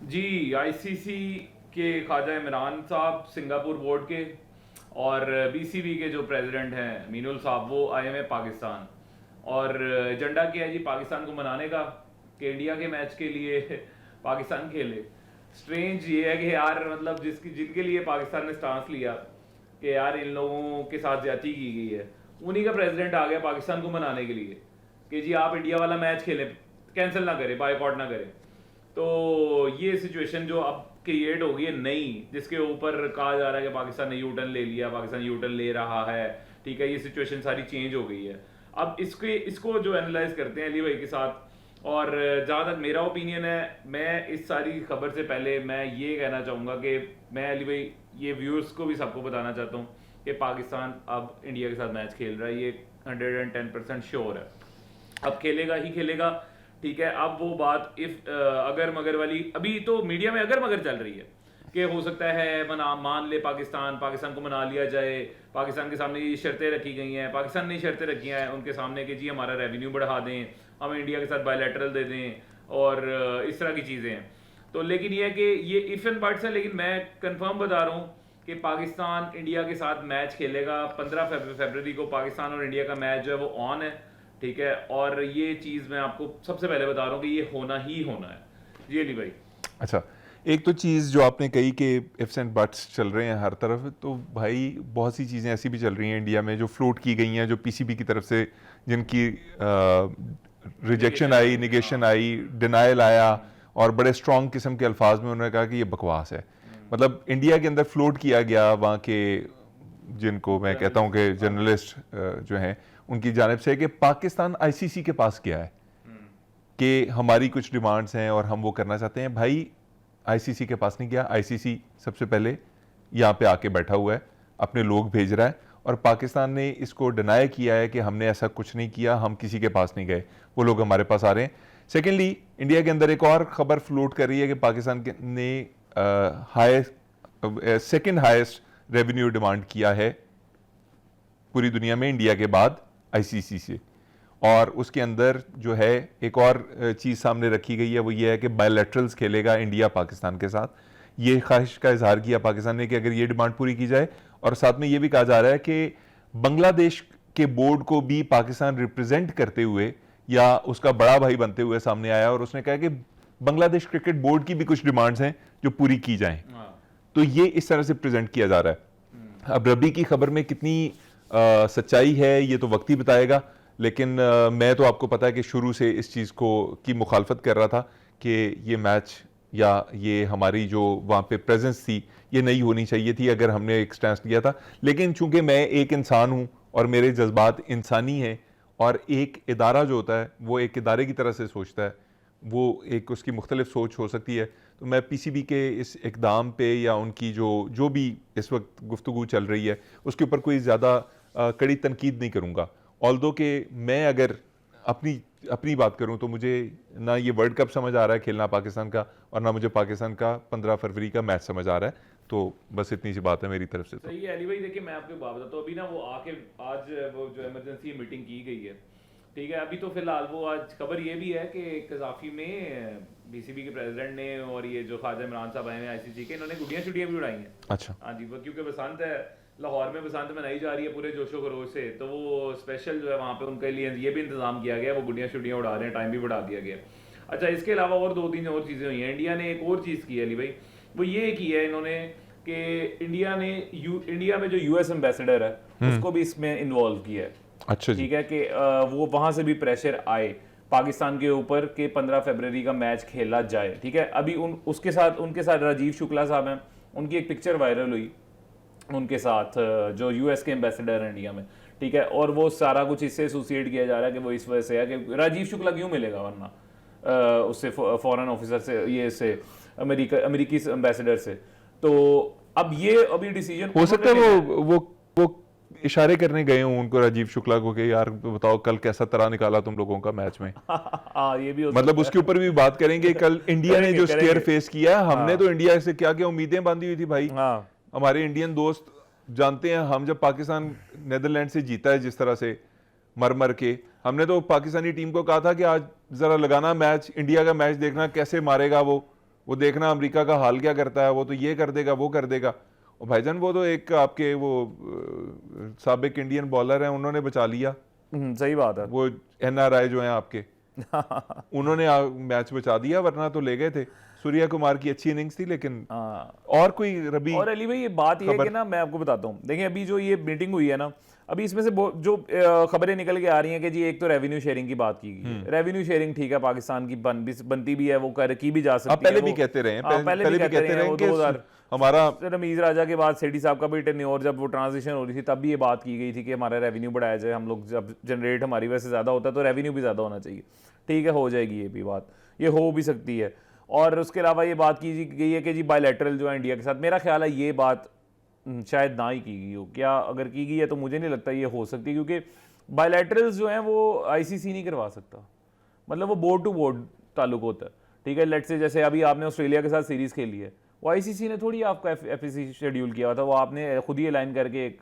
जी, ICC के ख्वाजा इमरान साहब Singapore board के और बीसीबी के जो प्रेसिडेंट हैं मीनुल साहब, वो आए हैं पाकिस्तान। और एजेंडा क्या है जी, पाकिस्तान को मनाने का कि इंडिया के मैच के लिए पाकिस्तान खेले। स्ट्रेंज ये है कि यार मतलब जिसकी जिनके लिए पाकिस्तान ने स्टांस लिया कि यार इन लोगों के साथ ज्यादती की गई है, उन्हीं का प्रेसिडेंट आ गया पाकिस्तान को मनाने के लिए कि जी आप इंडिया वाला मैच खेलें, कैंसिल ना करें, बायकॉट ना करें। तो ये सिचुएशन जो अब क्रिएट हो गई है नई, जिसके ऊपर कहा जा रहा है कि पाकिस्तान ने यू टर्न ले लिया, पाकिस्तान यू टर्न ले रहा है, ठीक है, ये सिचुएशन सारी चेंज हो गई है। अब इसको जो एनालाइज करते हैं अली भाई के साथ, और जहाँ तक मेरा ओपिनियन है, मैं इस सारी खबर से पहले मैं ये कहना चाहूँगा कि मैं अली भाई ये व्यूअर्स को भी सबको बताना चाहता हूँ कि पाकिस्तान अब इंडिया के साथ मैच खेल रहा है, ये 110% श्योर है, अब खेलेगा ही खेलेगा। ठीक है, अब वो बात इफ अगर मगर वाली अभी तो मीडिया में अगर मगर चल रही है कि हो सकता है मान ले पाकिस्तान को मना लिया जाए, पाकिस्तान के सामने ये शर्तें रखी गई हैं, पाकिस्तान ने शर्तें रखी हैं उनके सामने कि जी हमारा रेवेन्यू बढ़ा दें, हम इंडिया के साथ बायलैटरल दे दें और इस तरह की चीज़ें हैं। तो लेकिन ये है कि ये इफ एंड बट्स है, लेकिन मैं कंफर्म बता रहा हूँ कि पाकिस्तान इंडिया के साथ मैच खेलेगा 15 फरवरी को। पाकिस्तान और इंडिया का मैच जो है वो ऑन है, ठीक है, और ये चीज़ मैं आपको सबसे पहले बता रहा हूँ कि ये होना ही होना है। जी अली भाई। अच्छा, एक तो चीज़ जो आपने कही कि इफ्स एंड बट्स चल रहे हैं हर तरफ, तो भाई बहुत सी चीज़ें ऐसी भी चल रही हैं इंडिया में जो फ्लोट की गई हैं, जो पीसीबी की तरफ से जिनकी रिजेक्शन आई, निगेशन आई, डिनायल आया, और बड़े स्ट्रॉन्ग किस्म के अल्फाज में उन्होंने कहा कि ये बकवास है। मतलब इंडिया के अंदर फ्लोट किया गया वहाँ के जिनको मैं कहता हूँ कि जर्नलिस्ट जो हैं उनकी जानिब से कि पाकिस्तान आईसीसी के पास गया है कि हमारी कुछ डिमांड्स हैं और हम वो करना चाहते हैं। भाई आईसीसी के पास नहीं गया, आईसीसी सबसे पहले यहाँ पे आके बैठा हुआ है, अपने लोग भेज रहा है, और पाकिस्तान ने इसको डिनाई किया है कि हमने ऐसा कुछ नहीं किया, हम किसी के पास नहीं गए, वो लोग हमारे पास आ रहे हैं। सेकेंडली, इंडिया के अंदर एक और खबर फ्लोट कर रही है कि पाकिस्तान ने सेकेंड हाईएस्ट रेवेन्यू डिमांड किया है पूरी दुनिया में इंडिया के बाद आईसीसी से, और उसके अंदर जो है एक और चीज़ सामने रखी गई है, वो ये है कि बायलैटरल्स खेलेगा इंडिया पाकिस्तान के साथ। ये ख्वाहिश का इजहार किया पाकिस्तान ने कि अगर ये डिमांड पूरी की जाए, और साथ में ये भी कहा जा रहा है कि बांग्लादेश के बोर्ड को भी पाकिस्तान रिप्रेजेंट करते हुए या उसका बड़ा भाई बनते हुए सामने आया, और उसने कहा कि बांग्लादेश क्रिकेट बोर्ड की भी कुछ डिमांड्स हैं जो पूरी की जाएं। तो ये इस तरह से प्रेजेंट किया जा रहा है। अब रबी की खबर में कितनी सच्चाई है ये तो वक्त ही बताएगा, लेकिन मैं तो आपको पता है कि शुरू से इस चीज़ को की मुखालफत कर रहा था कि ये मैच या ये हमारी जो वहाँ पे प्रेजेंस थी ये नहीं होनी चाहिए थी अगर हमने एक स्टैंड लिया था। लेकिन चूंकि मैं एक इंसान हूँ और मेरे जज्बात इंसानी हैं, और एक इदारा जो होता है वो एक इदारे की तरह से सोचता है, वो एक उसकी मुख्तलिफ सोच हो सकती है। तो मैं पीसीबी के इस इकदाम पे या उनकी जो भी इस वक्त गुफ्तगू चल रही है उसके ऊपर कोई ज़्यादा कड़ी तनकीद नहीं करूँगा। ऑल्दो कि मैं अगर अपनी बात करूं तो मुझे ना ये वर्ल्ड कप समझ आ रहा है खेलना पाकिस्तान का, और ना मुझे पाकिस्तान का 15 फरवरी का मैच समझ आ रहा है। तो बस इतनी सी बात है मेरी तरफ से। तो सही है अली भाई, देखिए मैं आपको बात बताता हूँ, अभी ना वो आके आज वो जो इमरजेंसी मीटिंग की गई है, ठीक है, अभी तो फिलहाल वो आज खबर ये भी है कि कजाफी में बीसीबी के प्रेसिडेंट ने और ये जो ख्वाजा इमरान साहब आए हैं आईसीसी के, इन्होंने गुड्डियाँ शुडियाँ भी उड़ाई हैं। अच्छा, हाँ जी, वो क्योंकि बसंत है, लाहौर में बसंत मनाई जा रही है पूरे जोशो खरोश से, तो वो स्पेशल जो है वहाँ पे उनके लिए ये भी इंतजाम किया गया, वो गुड्डियाँ शुडियाँ उड़ा रहे हैं, टाइम भी बढ़ा दिया गया। अच्छा, इसके अलावा और 2-3 और चीज़ें हुई हैं। इंडिया ने एक और चीज़ की है अली भाई, वो ये की है इन्होंने कि इंडिया में जो यूएस एम्बेसडर है उसको भी इसमें इन्वॉल्व किया है। अच्छा, ठीक है, कि वो वहां से भी प्रेशर आए पाकिस्तान के ऊपर कि 15 फरवरी का मैच खेला जाए। ठीक है, अभी उनके साथ राजीव शुक्ला साहब हैं, उनकी एक पिक्चर वायरल हुई उनके साथ जो यूएस के एम्बेसडर हैं इंडिया में। ठीक है, और वो सारा कुछ इससे एसोसिएट किया जा रहा है कि वो इस वजह से है कि राजीव शुक्ला क्यों मिलेगा वरना उससे फॉरेन ऑफिसर से, ये से अमेरिकी एम्बेसडर से। तो अब ये अभी डिसीजन हो सकता है वो इशारे करने गए हूँ उनको, राजीव शुक्ला को, कि यार बताओ कल कैसा तरह निकाला तुम लोगों का मैच में। ये भी मतलब उसके ऊपर भी बात करेंगे। कल इंडिया ने जो स्केयर फेस किया है, हमने तो इंडिया से क्या क्या उम्मीदें बांधी हुई थी भाई। हमारे इंडियन दोस्त जानते हैं, हम जब पाकिस्तान नेदरलैंड से जीता है जिस तरह से मर के, हमने तो पाकिस्तानी टीम को कहा था कि आज जरा लगाना मैच, इंडिया का मैच देखना कैसे मारेगा वो, वो देखना अमेरिका का हाल क्या करता है, वो तो ये कर देगा वो कर देगा। और भाईजान वो तो एक आपके वो साबिक इंडियन बॉलर हैं, उन्होंने बचा लिया। सही बात है। वो NRI जो हैं आपके उन्होंने मैच बचा दिया, वरना तो ले गए थे। सूर्या कुमार की अच्छी इनिंग्स थी, लेकिन और कोई रबी। और अली भाई ये बात ये है कि ना, मैं आपको बताता हूँ, देखिए अभी जो ये मीटिंग हुई है ना, अभी इसमें से जो खबरें निकल के आ रही हैं कि जी एक तो रेवेन्यू शेयरिंग की बात की गई है। रेवेन्यू शेयरिंग ठीक है, पाकिस्तान की बनती भी है, वो की भी जा सकती है। पहले भी कहते रहे हैं, पहले भी कहते रहे हैं कि हमारा रमीज राजा के बाद सेठी साहब का भी टेन्योर जब वो ट्रांजिशन हो रही थी, तब भी ये बात की गई थी कि हमारा रेवेन्यू बढ़ाया जाए, हम लोग जब जनरेट हमारी वजह से ज़्यादा होता है तो रेवेन्यू भी ज़्यादा होना चाहिए। ठीक है, हो जाएगी ये भी बात, ये हो भी सकती है। और उसके अलावा ये बात की गई है कि जी बायलैटरल जो है इंडिया के साथ, मेरा ख्याल है ये बात शायद ना ही की गई हो। क्या अगर की गई है तो मुझे नहीं लगता ये हो सकती, क्योंकि बायलैटरल्स जो हैं वो ICC नहीं करवा सकता, मतलब वो बोर्ड टू बोर्ड ताल्लुक होता है। ठीक है, लेट्स से जैसे अभी आपने ऑस्ट्रेलिया के साथ सीरीज़ खेली है, वो ICC ने थोड़ी आपका FAC शेड्यूल किया था, वो आपने खुद ही अलाइन करके एक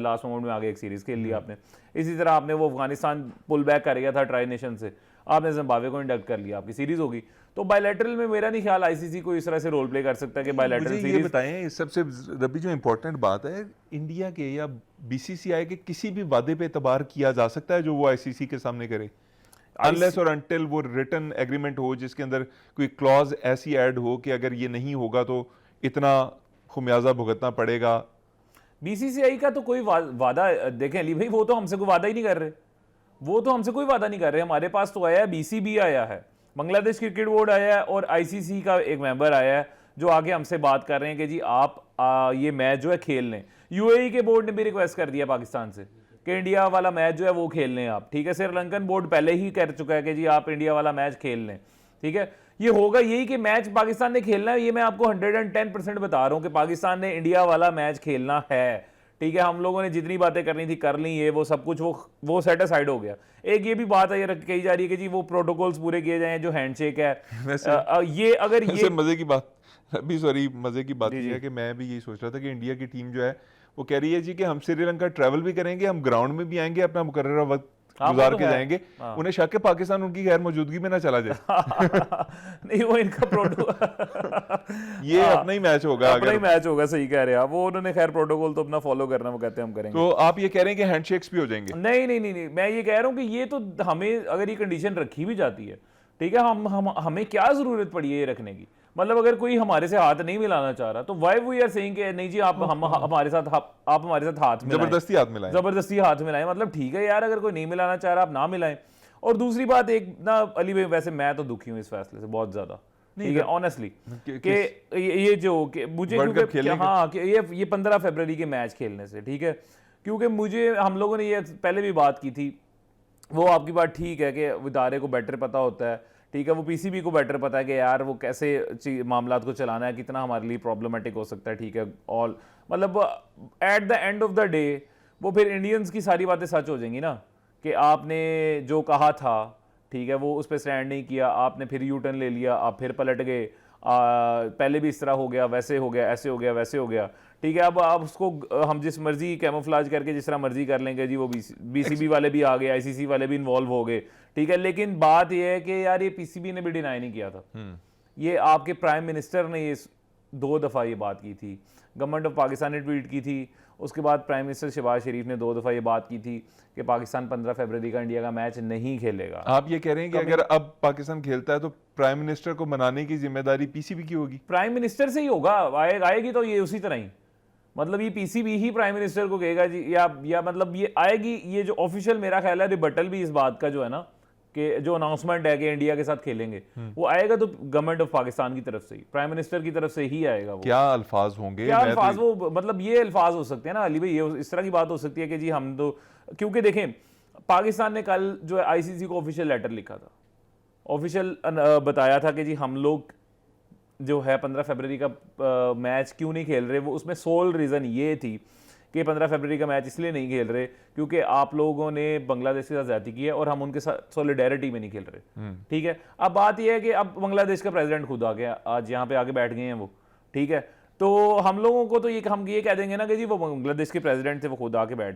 लास्ट मोमेंट में आगे एक सीरीज़ खेल ली आपने। इसी तरह आपने वो अफगानिस्तान पुल बैक कर गया था ट्राई नेशन से, आपने जिम्बाब्वे को इंडक्ट कर लिया, आपकी सीरीज़ होगी। तो बायलैटरल में मेरा नहीं ख्याल ICC को इस तरह से रोल प्ले कर सकता है कि बायलैटरल सीरीज। ये बताएं सबसे रबी जो इंपॉर्टेंट बात है, इंडिया के या BCCI के किसी भी वादे पे एतबार किया जा सकता है जो वो ICC के सामने करे, अनलेस और अनटिल वो रिटन एग्रीमेंट हो जिसके अंदर कोई क्लॉज ऐसी ऐड हो कि अगर ये नहीं होगा तो इतना खुमियाजा भुगतना पड़ेगा। BCCI का तो कोई वादा देखें अली भाई, वो तो हमसे कोई वादा ही नहीं कर रहे, वो तो हमसे कोई वादा नहीं कर रहे। हमारे पास तो आया है, BCB आया है, बांग्लादेश क्रिकेट बोर्ड आया है, और ICC का एक मेंबर आया है जो आगे हमसे बात कर रहे हैं कि जी आप ये मैच जो है खेल लें। UAE के बोर्ड ने भी रिक्वेस्ट कर दिया पाकिस्तान से कि इंडिया वाला मैच जो है वो खेल लें आप। ठीक है, श्रीलंकन बोर्ड पहले ही कह चुका है कि जी आप इंडिया वाला मैच खेल लें। ठीक है, ये होगा यही कि मैच पाकिस्तान ने खेलना है, ये मैं आपको 110% बता रहा हूँ कि पाकिस्तान ने इंडिया वाला मैच खेलना है। ठीक है, हम लोगों ने जितनी बातें करनी थी कर ली, ये वो सब कुछ वो सेट असाइड हो गया। एक ये भी बात है, ये कही जा रही है कि जी वो प्रोटोकॉल्स पूरे किए जाएं, जो हैंडशेक है ये अगर ये मजे की बात अभी सॉरी मजे की बात ये है कि मैं भी यही सोच रहा था कि इंडिया की टीम जो है वो कह रही है जी कि हम श्रीलंका ट्रैवल भी करेंगे, हम ग्राउंड में भी आएंगे, अपना मुकर्ररा वक्त गुजार के जाएंगे। उन्हें शक है पाकिस्तान उनकी गैर मौजूदगी में ना चला जाए। नहीं, वो इनका प्रोटोकॉल ये अपना ही मैच होगा, अपना ही मैच होगा, सही कह रहे हैं आप। वो उन्होंने खैर प्रोटोकॉल तो अपना फॉलो करना, वो कहते हैं हम करेंगे। तो आप ये कह रहे हैं कि हैंडशेक्स भी हो जाएंगे? नहीं नहीं नहीं नहीं, मैं ये कह रहा हूँ कि ये तो हमें अगर ये कंडीशन रखी भी जाती है, ठीक है, हमें क्या जरूरत पड़ी है ये रखने की। मतलब अगर कोई हमारे से हाथ नहीं मिलाना चाह रहा तो वाई वी आर सेइंग कि नहीं जी आप हमारे साथ हाथ मिलाएं, जबरदस्ती हाथ मिलाएं, जबरदस्ती हाथ मिलाएं। मतलब ठीक है यार, अगर कोई नहीं मिलाना चाह रहा आप ना मिलाएं। और दूसरी बात एक ना अली भाई, वैसे मैं तो दुखी हूँ इस फैसले से बहुत ज्यादा, ठीक है, ऑनेस्टली, कि ये जो मुझे क्योंकि हाँ कि ये 15 फरवरी के मैच खेलने से, ठीक है, क्योंकि मुझे हम लोगों ने ये पहले भी बात की थी, वो आपकी बात ठीक है कि इदारे को बेटर पता होता है, ठीक है, वो PCB को बेटर पता है कि यार वो कैसे मामलात को चलाना है, कितना हमारे लिए प्रॉब्लमेटिक हो सकता है। ठीक है, ऑल मतलब at the end of the day वो फिर इंडियंस की सारी बातें सच हो जाएंगी ना, कि आपने जो कहा था, ठीक है, वो उस पर स्टैंड नहीं किया, आपने फिर यू टर्न ले लिया, आप फिर पलट गए, पहले भी इस तरह हो गया, वैसे हो गया, ऐसे हो गया, वैसे हो गया। ठीक है, अब आप उसको हम जिस मर्जी कैमोफ्लाज करके जिस तरह मर्जी कर लेंगे जी, वो BCB वाले भी आ गए, ICC वाले भी इन्वॉल्व हो गए। ठीक है, लेकिन बात यह है कि यार ये PCB ने भी डिनाई नहीं किया था, ये आपके प्राइम मिनिस्टर ने ये 2 दफ़ा ये बात की थी, गवर्नमेंट ऑफ पाकिस्तान ने ट्वीट की थी, उसके बाद प्राइम मिनिस्टर शहबाज शरीफ ने 2 दफ़ा ये बात की थी कि पाकिस्तान 15 फरवरी का इंडिया का मैच नहीं खेलेगा। आप ये कह रहे हैं कि अगर अब पाकिस्तान खेलता है तो प्राइम मिनिस्टर को मनाने की जिम्मेदारी PCB की होगी? प्राइम मिनिस्टर से ही होगा, आएगी तो ये उसी तरह ही, मतलब ये PCB ही प्राइम मिनिस्टर को कहेगा जी, या मतलब ये आएगी, ये जो ऑफिशियल मेरा ख्याल है रिबटल भी इस बात का जो है ना, कि जो अनाउंसमेंट है कि इंडिया के साथ खेलेंगे, वो आएगा तो गवर्नमेंट ऑफ पाकिस्तान की तरफ से ही, प्राइम मिनिस्टर की तरफ से ही आएगा। वो क्या अल्फाज होंगे, क्या अल्फाज वो, मतलब ये अल्फाज हो सकते हैं ना अली भाई, ये इस तरह की बात हो सकती है कि जी हम तो, क्योंकि देखें पाकिस्तान ने कल जो है ICC को ऑफिशियल लेटर लिखा था, ऑफिशियल बताया था कि जी हम लोग जो है 15 फरवरी का मैच क्यों नहीं खेल रहे। वो उसमें सोल रीज़न ये थी कि 15 फरवरी का मैच इसलिए नहीं खेल रहे क्योंकि आप लोगों ने बांग्लादेश के साथ ज्यादती की है और हम उनके साथ सॉलिडेरिटी में नहीं खेल रहे। ठीक है, अब बात यह है कि अब बांग्लादेश का प्रेसिडेंट खुद आ गया, आज यहाँ पे आके बैठ गए हैं वो, ठीक है, तो हम लोगों को तो हम ये कह देंगे ना कि जी वो बांग्लादेश के प्रेसिडेंट थे, वो खुद आके बैठ चुके